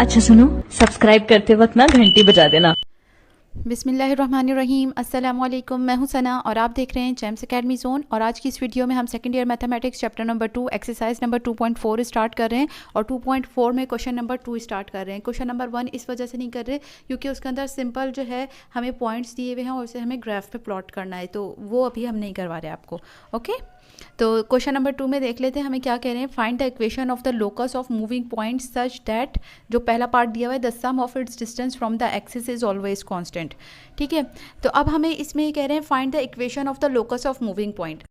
अच्छा सुनो, सब्सक्राइब करते वक्त ना घंटी बजा देना। बिस्मिल्लाहिर्रहमानिर्रहीम। अस्सलाम वालेकुम। मैं हूं सना और आप देख रहे हैं चैम्स एकेडमी जोन। और आज की इस वीडियो में हम second year mathematics chapter number 2 exercise number 2.4 start कर रहे हैं और 2.4 में क्वेश्चन नंबर 2 स्टार्ट कर रहे हैं। क्वेश्चन नंबर 1 इस वजह से नहीं कर रहे क्योंकि उसके अंदर सिंपल जो है हमें पॉइंट्स दिए हुए हैं और उसे हमें ग्राफ पे प्लॉट करना है, तो वो अभी हम नहीं करवा रहे आपको। ओके, तो क्वेश्चन नंबर 2 में देख लेते हैं हमें क्या कह रहे हैं। Find the equation of the locus of moving point such that, जो पहला पार्ट दिया हुआ है, the sum of its distance from the axis is always constant. ठीक है, तो अब हमें इसमें ये कह रहे हैं find the equation of the locus of moving point.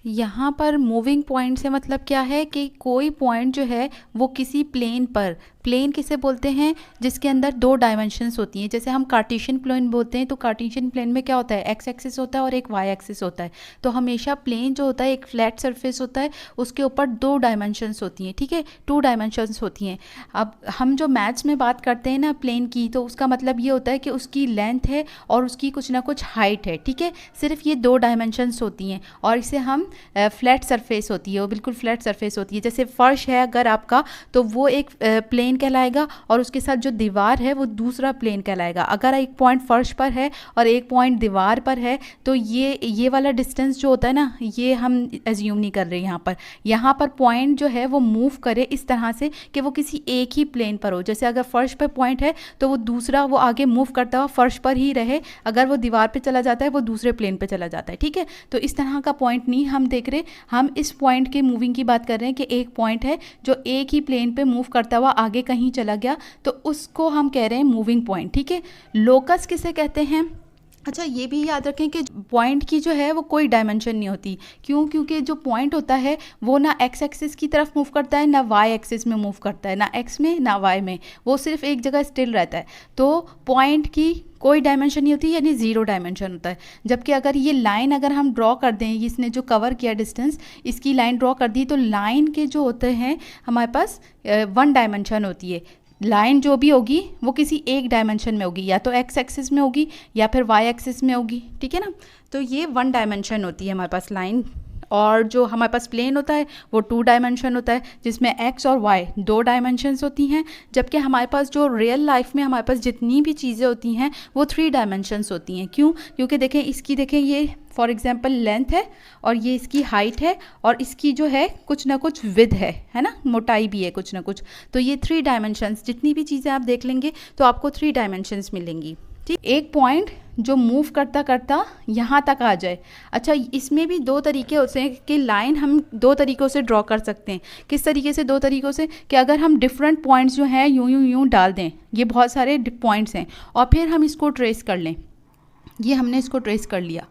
यहाँ पर मूविंग पॉइंट से मतलब क्या है कि कोई पॉइंट जो है वो किसी प्लेन पर, प्लेन किसे बोलते हैं जिसके अंदर दो डायमेंशंस होती हैं। जैसे हम कार्टेशियन प्लेन बोलते हैं, तो कार्टेशियन प्लेन में क्या होता है, एक्स एक्सिस होता है और एक वाई एक्सिस होता है। तो हमेशा प्लेन जो होता है एक फ्लैट सरफेस होता है, उसके ऊपर दो डायमेंशंस होती हैं। ठीक है, टू डायमेंशंस होती हैं। अब हम जो मैथ्स में बात करते हैं ना प्लेन की, तो उसका मतलब ये होता है कि उसकी लेंथ है और उसकी कुछ ना कुछ हाइट है। ठीक है, सिर्फ ये दो डायमेंशंस होती हैं और इसे हम फ्लैट सरफेस होती है, वो बिल्कुल फ्लैट सरफेस होती है। जैसे फर्श है अगर आपका, तो वो एक प्लेन कहलाएगा और उसके साथ जो दीवार है वो दूसरा प्लेन कहलाएगा। अगर एक पॉइंट फर्श पर है और एक पॉइंट दीवार पर है, तो ये वाला डिस्टेंस जो होता है ना, ये हम एज्यूम नहीं कर रहे यहाँ पर पॉइंट जो है वो मूव करे इस तरह से कि वो किसी एक ही प्लेन पर हो। जैसे अगर फर्श पर पॉइंट है तो वो दूसरा वो आगे मूव करता हुआ फर्श पर ही रहे, अगर वो दीवार पे चला जाता है वो दूसरे प्लेन पे चला जाता है। ठीक है, तो इस तरह का पॉइंट नहीं हम देख रहे, हम इस पॉइंट के मूविंग की बात कर रहे हैं कि एक पॉइंट है जो एक ही प्लेन पे मूव करता हुआ आगे कहीं चला गया, तो उसको हम कह रहे हैं मूविंग पॉइंट। ठीक है, लोकस किसे कहते हैं। अच्छा, ये भी याद रखें कि पॉइंट की जो है वो कोई डायमेंशन नहीं होती। क्यों? क्योंकि जो पॉइंट होता है वो ना एक्स एक्सिस की तरफ मूव करता है, ना वाई एक्सिस में मूव करता है, ना एक्स में ना वाई में, वो सिर्फ एक जगह स्टिल रहता है। तो पॉइंट की कोई डायमेंशन नहीं होती, यानी ज़ीरो डायमेंशन होता है। जबकि अगर ये लाइन अगर हम ड्रॉ कर दें, इसने जो कवर किया डिस्टेंस, इसकी लाइन ड्रॉ कर दी, तो लाइन के जो होते हैं हमारे पास वन डायमेंशन होती है। लाइन जो भी होगी वो किसी एक डायमेंशन में होगी, या तो एक्स एक्सिस में होगी या फिर वाई एक्सिस में होगी। ठीक है ना, तो ये वन डायमेंशन होती है हमारे पास लाइन। और जो हमारे पास प्लेन होता है वो टू डायमेंशन होता है, जिसमें एक्स और वाई दो डायमेंशंस होती हैं। जबकि हमारे पास जो रियल लाइफ में हमारे पास जितनी भी चीज़ें होती हैं वो थ्री डायमेंशंस होती हैं। क्यों? क्योंकि देखें, इसकी देखें, ये फॉर एग्जांपल लेंथ है और ये इसकी हाइट है और इसकी जो है कुछ ना कुछ विड्थ है ना, मोटाई भी है कुछ ना कुछ। तो ये थ्री डायमेंशंस, जितनी भी चीज़ें आप देख लेंगे तो आपको थ्री डायमेंशंस मिलेंगी। ठीक, एक पॉइंट जो मूव करता करता यहाँ तक आ जाए। अच्छा, इसमें भी दो तरीके होते हैं कि लाइन हम दो तरीक़ों से ड्रॉ कर सकते हैं। किस तरीके से? दो तरीक़ों से कि अगर हम डिफरेंट पॉइंट्स जो हैं यूं यूं यूं डाल दें, ये बहुत सारे पॉइंट्स हैं, और फिर हम इसको ट्रेस कर लें। ये हमने इसको ट्रेस कर लिया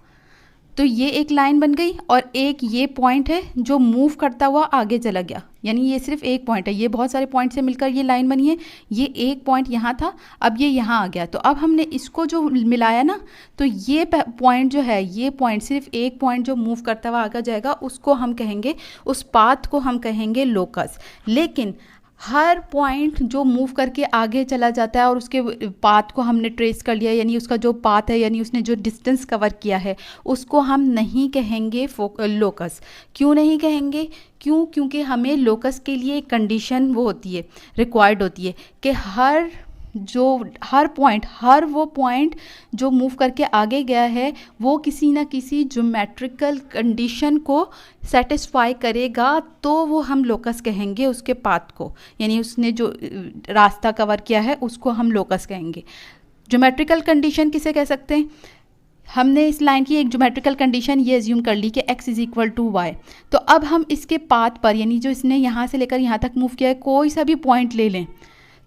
तो ये एक लाइन बन गई, और एक ये पॉइंट है जो मूव करता हुआ आगे चला गया, यानी ये सिर्फ एक पॉइंट है, ये बहुत सारे पॉइंट से मिलकर ये लाइन बनी है। ये एक पॉइंट यहाँ था, अब ये यहाँ आ गया, तो अब हमने इसको जो मिलाया ना, तो ये पॉइंट जो है, ये पॉइंट सिर्फ एक पॉइंट जो मूव करता हुआ आगे जाएगा, उसको हम कहेंगे, उस पाथ को हम कहेंगे लोकस। लेकिन हर पॉइंट जो मूव करके आगे चला जाता है और उसके पाथ को हमने ट्रेस कर लिया, यानी उसका जो पाथ है, यानी उसने जो डिस्टेंस कवर किया है, उसको हम नहीं कहेंगे लोकस। क्यों नहीं कहेंगे? क्यों? क्योंकि हमें लोकस के लिए एक कंडीशन वो होती है, रिक्वायर्ड होती है कि हर वो पॉइंट जो मूव करके आगे गया है वो किसी ना किसी ज्योमेट्रिकल कंडीशन को सेटिस्फाई करेगा, तो वो हम लोकस कहेंगे उसके पाथ को, यानी उसने जो रास्ता कवर किया है उसको हम लोकस कहेंगे। ज्योमेट्रिकल कंडीशन किसे कह सकते हैं? हमने इस लाइन की एक ज्योमेट्रिकल कंडीशन ये एज्यूम कर ली कि x is equal to Y. तो अब हम इसके पाथ पर, यानी जो इसने यहाँ से लेकर यहाँ तक मूव किया है, कोई सा भी पॉइंट ले लें,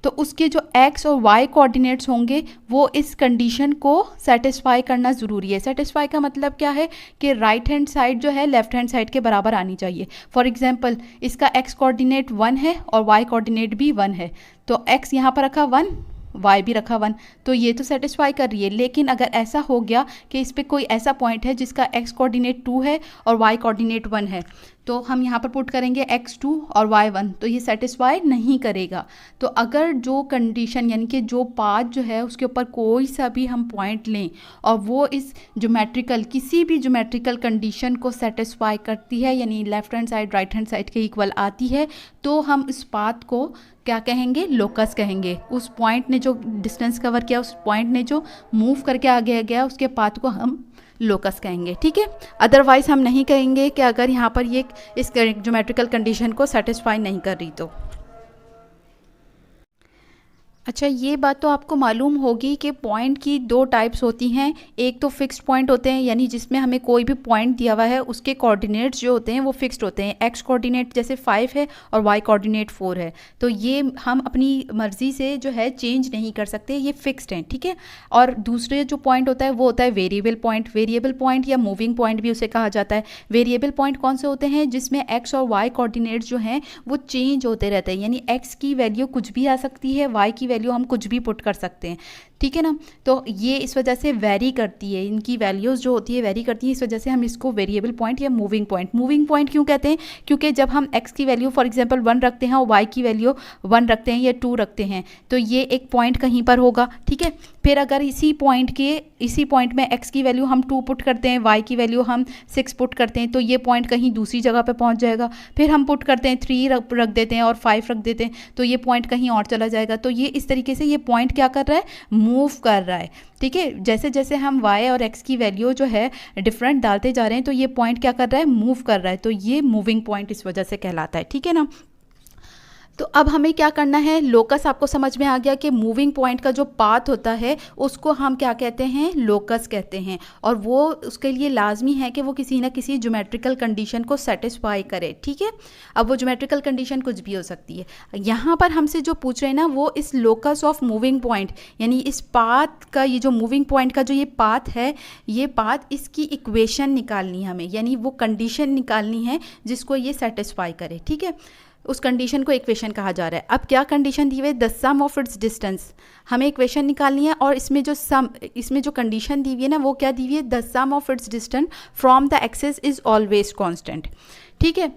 तो उसके जो x और y कोऑर्डिनेट्स होंगे वो इस कंडीशन को सेटिस्फाई करना ज़रूरी है। सेटिस्फाई का मतलब क्या है कि राइट हैंड साइड जो है लेफ्ट हैंड साइड के बराबर आनी चाहिए। फॉर एग्जांपल, इसका x कोऑर्डिनेट 1 है और y कोऑर्डिनेट भी 1 है, तो x यहाँ पर रखा 1, y भी रखा 1, तो ये तो सेटिस्फाई कर रही है। लेकिन अगर ऐसा हो गया कि इस पर कोई ऐसा पॉइंट है जिसका x कोऑर्डिनेट 2 है और y कोऑर्डिनेट 1 है, तो हम यहाँ पर पुट करेंगे x2 और y1, तो ये सेटिस्फाई नहीं करेगा। तो अगर जो कंडीशन, यानी कि जो पाथ जो है उसके ऊपर कोई सा भी हम पॉइंट लें और वो इस ज्योमेट्रिकल, किसी भी ज्योमेट्रिकल कंडीशन को सेटिस्फाई करती है, यानी left hand side right hand side के इक्वल आती है, तो हम इस पाथ को क्या कहेंगे, लोकस कहेंगे। उस पॉइंट ने जो डिस्टेंस कवर किया, उस पॉइंट ने जो मूव करके आगे गया, उसके पाथ को हम लोकस कहेंगे, ठीक है। अदरवाइज हम नहीं कहेंगे कि अगर यहाँ पर ये इस ज्योमेट्रिकल कंडीशन को सेटिस्फाई नहीं कर रही तो। अच्छा, ये बात तो आपको मालूम होगी कि पॉइंट की दो टाइप्स होती हैं। एक तो फिक्स्ड पॉइंट होते हैं, यानी जिसमें हमें कोई भी पॉइंट दिया हुआ है उसके कोऑर्डिनेट्स जो होते हैं वो फिक्स्ड होते हैं। एक्स कोऑर्डिनेट जैसे 5 है और वाई कोऑर्डिनेट 4 है, तो ये हम अपनी मर्ज़ी से जो है चेंज नहीं कर सकते, ये फिक्स्ड हैं, ठीक है। और दूसरे जो पॉइंट होता है वो होता है वेरिएबल पॉइंट। वेरिएबल पॉइंट या मूविंग पॉइंट भी उसे कहा जाता है। वेरिएबल पॉइंट कौन से होते हैं, जिसमें एक्स और वाई कोऑर्डिनेट्स जो हैं वो चेंज होते रहते हैं, यानी एक्स की वैल्यू कुछ भी आ सकती है, वाई की वैल्यू हम कुछ भी पुट कर सकते हैं, ठीक है ना। तो ये इस वजह से वेरी करती है, इनकी वैल्यूज़ जो होती है वेरी करती है, इस वजह से हम इसको वेरिएबल पॉइंट या मूविंग पॉइंट क्यों कहते हैं, क्योंकि जब हम x की वैल्यू फॉर एग्जांपल 1 रखते हैं और y की वैल्यू 1 रखते हैं या 2 रखते हैं, तो ये एक पॉइंट कहीं पर होगा, ठीक है। फिर अगर इसी पॉइंट में x की वैल्यू हम 2 पुट करते हैं, y की वैल्यू हम 6 पुट करते हैं, तो ये पॉइंट कहीं दूसरी जगह पे पहुंच जाएगा। फिर हम पुट करते हैं 3 रख देते हैं और 5 रख देते हैं, तो ये पॉइंट कहीं और चला जाएगा। तो ये इस तरीके से ये पॉइंट क्या कर रहा है, मूव कर रहा है, ठीक है। जैसे जैसे हम y और x की वैल्यू जो है डिफरेंट डालते जा रहे हैं, तो ये पॉइंट क्या कर रहा है, मूव कर रहा है, तो ये मूविंग पॉइंट इस वजह से कहलाता है, ठीक है ना। तो अब हमें क्या करना है, लोकस आपको समझ में आ गया कि मूविंग पॉइंट का जो पाथ होता है उसको हम क्या कहते हैं, लोकस कहते हैं, और वो उसके लिए लाजमी है कि वो किसी ना किसी ज्योमेट्रिकल कंडीशन को सेटिस्फाई करे, ठीक है। अब वो ज्योमेट्रिकल कंडीशन कुछ भी हो सकती है। यहाँ पर हमसे जो पूछ रहे हैं ना, वो इस लोकस ऑफ मूविंग पॉइंट, यानी इस पाथ का, ये जो मूविंग पॉइंट का जो ये पाथ है, ये पाथ, इसकी इक्वेशन निकालनी है हमें, यानी वो कंडीशन निकालनी है जिसको ये सेटिस्फाई करे, ठीक है। उस कंडीशन को इक्वेशन कहा जा रहा है। अब क्या कंडीशन दी हुई है, the sum of its distance, हमें इक्वेशन निकालनी है, और इसमें जो कंडीशन दी हुई है ना, वो क्या दी हुई है, the sum of its distance from the axis is always constant, ठीक है।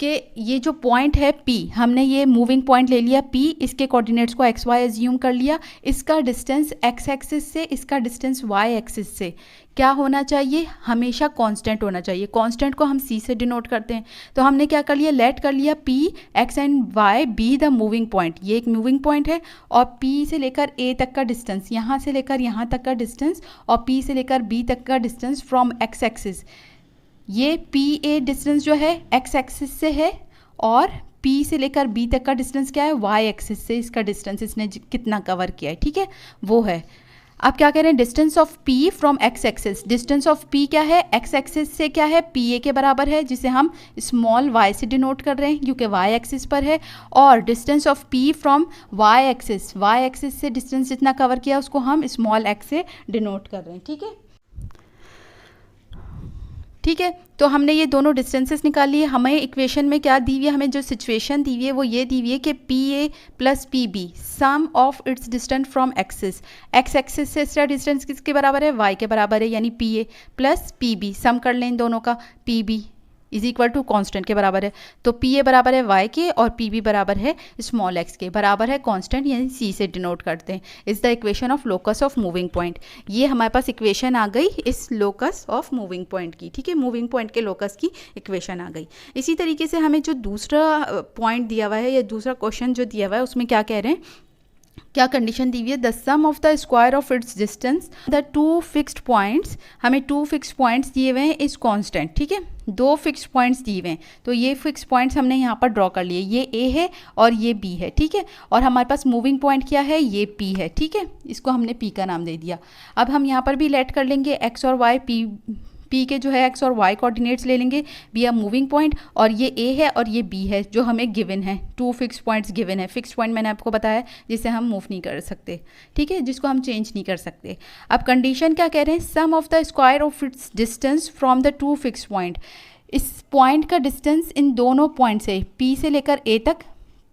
कि ये जो पॉइंट है P, हमने ये मूविंग पॉइंट ले लिया P, इसके कोऑर्डिनेट्स को x y एज्यूम कर लिया, इसका डिस्टेंस x एक्सिस से, इसका डिस्टेंस y एक्सिस से क्या होना चाहिए, हमेशा कांस्टेंट होना चाहिए। कांस्टेंट को हम c से डिनोट करते हैं, तो हमने क्या कर लिया, लेट कर लिया P x and y be the moving point, ये एक मूविंग पॉइंट है, और P से लेकर A तक का डिस्टेंस, यहाँ से लेकर यहाँ तक का डिस्टेंस, और P से लेकर B तक का डिस्टेंस फ्रॉम x एक्सिस, ये PA डिस्टेंस जो है x एक्सिस से है, और P से लेकर B तक का डिस्टेंस क्या है, y एक्सिस से, इसका डिस्टेंस इसने कितना कवर किया है, ठीक है, वो है। अब क्या कह रहे हैं, distance of P from x axis, distance of P क्या है, x एक्सिस से क्या है, PA के बराबर है, जिसे हम स्मॉल y से डिनोट कर रहे हैं क्योंकि y एक्सिस पर है, और distance of P from y axis से डिस्टेंस जितना कवर किया उसको हम स्मॉल x से डिनोट कर रहे हैं, ठीक है। ठीक है, तो हमने ये दोनों डिस्टेंसेस निकाल लिए। हमें इक्वेशन में क्या दी हुई है, हमें जो सिचुएशन दी हुई है वो ये दी हुई है कि PA plus PB sum of its distance from axis, x axis से इसका डिस्टेंस किसके बराबर है, y के बराबर है, यानी PA प्लस PB, सम कर लें इन दोनों का, PB is equal to constant के बराबर है, तो PA बराबर है y के और PB बराबर है स्मॉल x के, बराबर है कॉन्स्टेंट, यानी C से डिनोट करते हैं। Is the equation of locus of moving point, ये हमारे पास इक्वेशन आ गई इस लोकस ऑफ मूविंग पॉइंट की, ठीक है, मूविंग पॉइंट के लोकस की इक्वेशन आ गई। इसी तरीके से हमें जो दूसरा पॉइंट दिया हुआ है या दूसरा क्वेश्चन जो दिया हुआ है उसमें क्या कह रहे हैं, क्या कंडीशन दी हुई है, the sum of the square of its distance the two fixed points, हमें 2 फिक्स्ड पॉइंट्स दिए हुए हैं इस कांस्टेंट, ठीक है, 2 फिक्स्ड पॉइंट्स दिए हुए हैं, तो ये फिक्स्ड पॉइंट्स हमने यहाँ पर ड्रॉ कर लिए, ये A है और ये B है, ठीक है, और हमारे पास मूविंग पॉइंट क्या है, ये P है, ठीक है, इसको हमने P का नाम दे दिया। अब हम यहाँ पर भी लेट कर लेंगे x और y, P के जो है x और y कोऑर्डिनेट्स ले लेंगे, बी आ मूविंग पॉइंट, और ये A है और ये B है जो हमें गिवन है, 2 फिक्स पॉइंट्स गिवन है। फिक्स पॉइंट मैंने आपको बताया जिसे हम मूव नहीं कर सकते, ठीक है, जिसको हम चेंज नहीं कर सकते। अब कंडीशन क्या कह रहे हैं, sum of the square of its distance from the 2 fix point, इस पॉइंट का डिस्टेंस इन दोनों पॉइंट से P से लेकर A तक,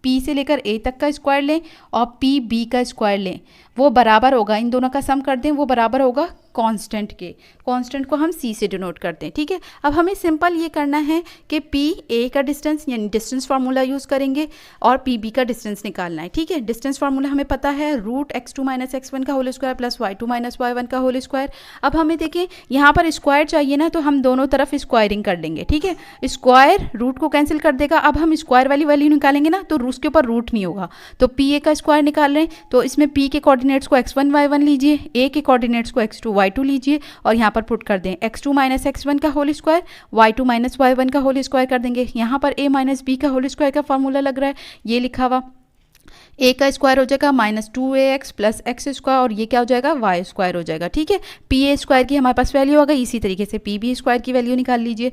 P से लेकर A तक का स्क्वायर लें और PB का स्क्वायर लें, वो बराबर होगा, इन दोनों का सम कर दें वो बराबर होगा कांस्टेंट के, कांस्टेंट को हम c से डिनोट करते हैं, ठीक है। अब हमें सिंपल ये करना है कि p a का डिस्टेंस यानी डिस्टेंस फार्मूला यूज़ करेंगे और p b का डिस्टेंस निकालना है, ठीक है। डिस्टेंस फार्मूला हमें पता है रूट x2 माइनस x1 का whole square plus y2 minus y1 का होल स्क्वायर। अब हमें देखें यहाँ पर स्क्वायर चाहिए ना, तो हम दोनों तरफ स्क्वायरिंग कर लेंगे, ठीक है। स्क्वायर रूट को कैंसिल कर देगा। अब हम स्क्वायर वाली वैल्यू निकालेंगे ना तो उसके ऊपर रूट नहीं होगा, तो पी ए का स्क्वायर निकाल रहे हैं तो इसमें p के कोऑर्डिनेट्स को x1 y1 लीजिए, a के कोऑर्डिनेट्स को x2 y2 लीजिए और यहाँ पर पुट कर दें x2 माइनस x1 का whole square y2 minus y1 का होल स्क्वायर कर देंगे। यहाँ पर a माइनस b का होल स्क्वायर का फॉर्मूला लग रहा है, ये लिखा हुआ a का स्क्वायर हो जाएगा minus 2ax plus X square और ये क्या हो जाएगा y स्क्वायर हो जाएगा, ठीक है। पी ए स्क्वायर की हमारे पास वैल्यू आ गई, इसी तरीके से पी बी स्क्वायर की वैल्यू निकाल लीजिए।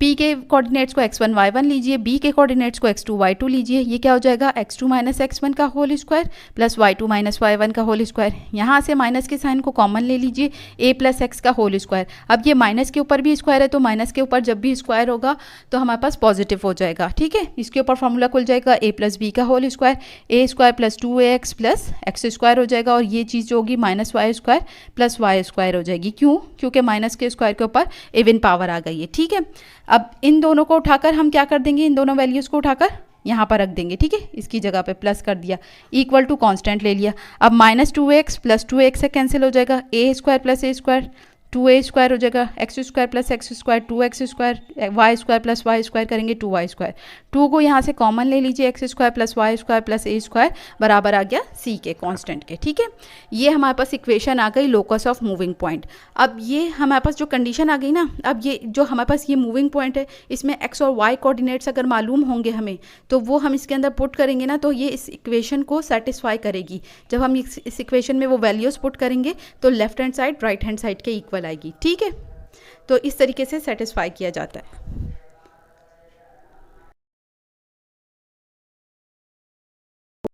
p के कोऑर्डिनेट्स को x1 y1 लीजिए, b के कोऑर्डिनेट्स को x2 y2 लीजिए, ये क्या हो जाएगा x2 माइनस x1 का whole square plus y2 minus y1 का होल स्क्वायर। यहाँ से माइनस के साइन को कॉमन ले लीजिए, a प्लस एक्स का होल स्क्वायर। अब ये माइनस के ऊपर भी स्क्वायर है तो माइनस के ऊपर जब भी स्क्वायर होगा तो हमारे पास पॉजिटिव हो जाएगा, ठीक है। इसके ऊपर फॉर्मूला खुल जाएगा a प्लस बी का whole square, a square plus 2ax plus X square हो जाएगा और ये चीज़ जो होगी minus Y square plus Y square हो जाएगी। क्यों? क्योंकि माइनस के स्क्वायर के ऊपर इवन पावर आ गई है, ठीक है। अब इन दोनों को उठाकर हम क्या कर देंगे, इन दोनों वैल्यूज़ को उठाकर यहाँ पर रख देंगे, ठीक है। इसकी जगह पे प्लस कर दिया, इक्वल टू कांस्टेंट ले लिया। अब माइनस 2x प्लस 2x से कैंसिल हो जाएगा, a square plus a square 2a square हो जाएगा, X square plus X square 2x square, Y square plus Y square करेंगे 2y स्क्वायर। 2 को यहाँ से कॉमन ले लीजिए, X square plus Y square plus a square बराबर आ गया c के कांस्टेंट के, ठीक है। ये हमारे पास इक्वेशन आ गई लोकस ऑफ मूविंग पॉइंट। अब ये हमारे पास जो कंडीशन आ गई ना, अब ये जो हमारे पास ये मूविंग पॉइंट है इसमें x और y कोऑर्डिनेट्स अगर मालूम होंगे हमें तो वो हम इसके अंदर पुट करेंगे ना तो ये इस इक्वेशन को सेटिस्फाई करेगी। जब हम इस इक्वेशन में वो वैल्यूज़ पुट करेंगे तो left hand side right hand side के इक्वल आएगी, ठीक है। तो इस तरीके से सेटिस्फाई किया जाता है।